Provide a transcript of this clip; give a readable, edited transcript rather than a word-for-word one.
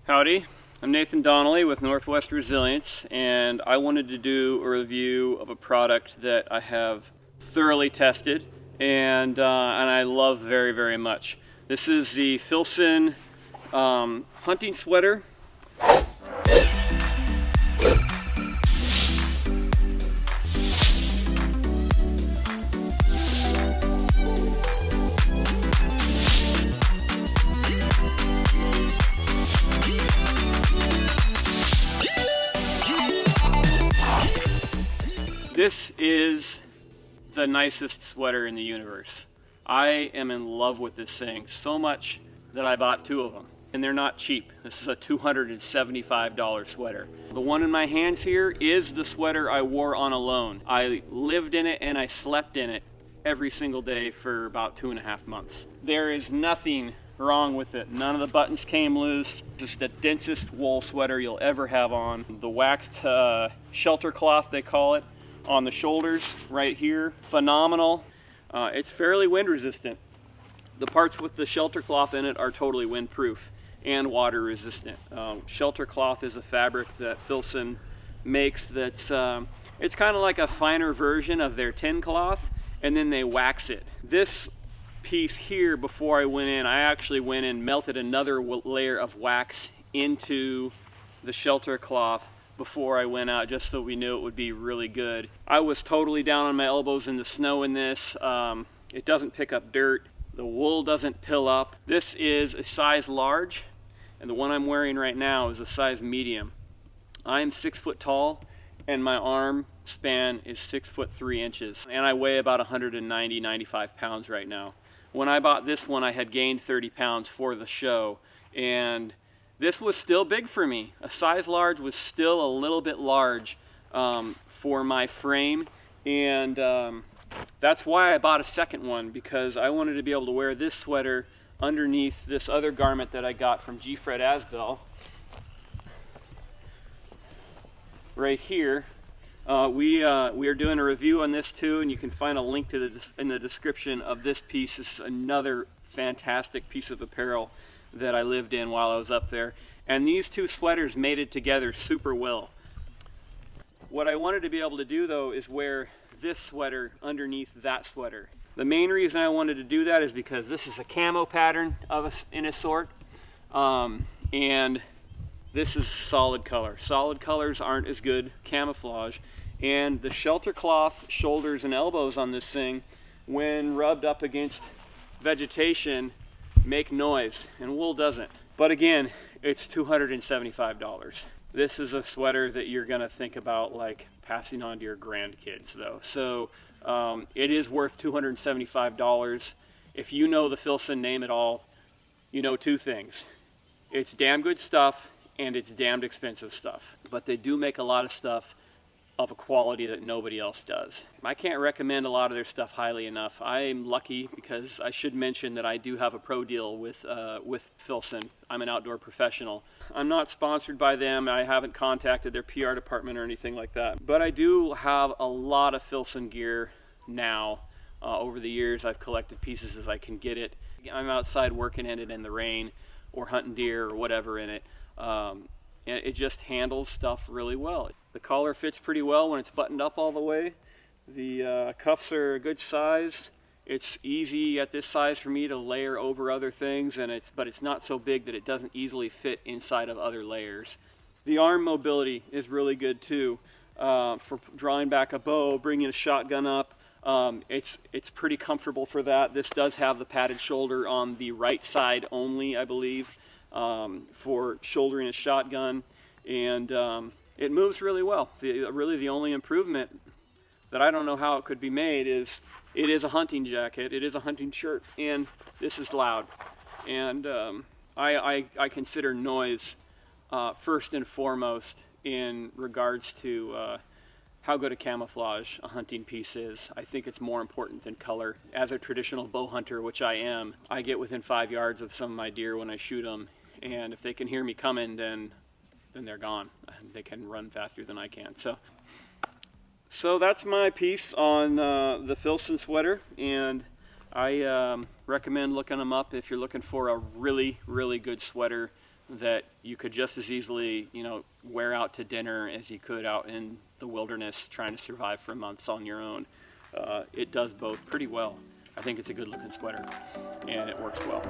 Howdy, I'm Nathan Donnelly with Northwest Resilience, and I wanted to do a review of a product that I have thoroughly tested and I love very, very much. This is the Filson hunting sweater. This is the nicest sweater in the universe. I am in love with this thing so much that I bought two of them. And they're not cheap. This is a $275 sweater. The one in my hands here is the sweater I wore on alone. I lived in it and I slept in it every single day for about 2.5 months. There is nothing wrong with it. None of the buttons came loose. Just the densest wool sweater you'll ever have on. The waxed shelter cloth, they call it, on the shoulders right here, phenomenal. It's fairly wind resistant. The parts with the shelter cloth in it are totally windproof and water resistant. Shelter cloth is a fabric that Filson makes that's it's kind of like a finer version of their tin cloth, and then they wax it. This piece here, before I went in, I actually went and melted another layer of wax into the shelter cloth before I went out, just so we knew it would be really good. I was totally down on my elbows in the snow in this. It doesn't pick up dirt. The wool doesn't pill up. This is a size large, and the one I'm wearing right now is a size medium. I'm 6 foot tall, and my arm span is 6 foot 3 inches, and I weigh about 195 pounds right now. When I bought this one, I had gained 30 pounds for the show, and this was still big for me. A size large was still a little bit large for my frame, and that's why I bought a second one, because I wanted to be able to wear this sweater underneath this other garment that I got from G. Fred Asbell. Right here. We are doing a review on this too, and you can find a link to in the description of this piece. This is another fantastic piece of apparel that I lived in while I was up there, and these two sweaters mated together super well. What I wanted to be able to do though is wear this sweater underneath that sweater. The main reason I wanted to do that is because this is a camo pattern in a sort, and this is solid color. Solid colors aren't as good camouflage, and the shelter cloth shoulders and elbows on this thing, when rubbed up against vegetation, make noise, and wool doesn't. But again, it's $275. This is a sweater that you're gonna think about like passing on to your grandkids though. So it is worth $275. If you know the Filson name at all, you know two things. It's damn good stuff and it's damned expensive stuff. But they do make a lot of stuff of a quality that nobody else does. I can't recommend a lot of their stuff highly enough. I'm lucky because I should mention that I do have a pro deal with Filson. I'm an outdoor professional. I'm not sponsored by them. I haven't contacted their PR department or anything like that. But I do have a lot of Filson gear now. Over the years, I've collected pieces as I can get it. I'm outside working in it in the rain or hunting deer or whatever in it. And it just handles stuff really well. The collar fits pretty well when it's buttoned up all the way. The cuffs are a good size. It's easy at this size for me to layer over other things, but it's not so big that it doesn't easily fit inside of other layers. The arm mobility is really good too. For drawing back a bow, bringing a shotgun up, it's pretty comfortable for that. This does have the padded shoulder on the right side only, I believe, for shouldering a shotgun, and it moves really well. Really the only improvement that I don't know how it could be made is it is a hunting jacket, it is a hunting shirt, and this is loud. And I consider noise first and foremost in regards to how good a camouflage a hunting piece is. I think it's more important than color. As a traditional bow hunter, which I am, I get within 5 yards of some of my deer when I shoot them, and if they can hear me coming, then they're gone. They can run faster than I can. So that's my piece on the Filson sweater, and I recommend looking them up if you're looking for a really, really good sweater that you could just as easily, you know, wear out to dinner as you could out in the wilderness trying to survive for months on your own. It does both pretty well. I think it's a good looking sweater and it works well.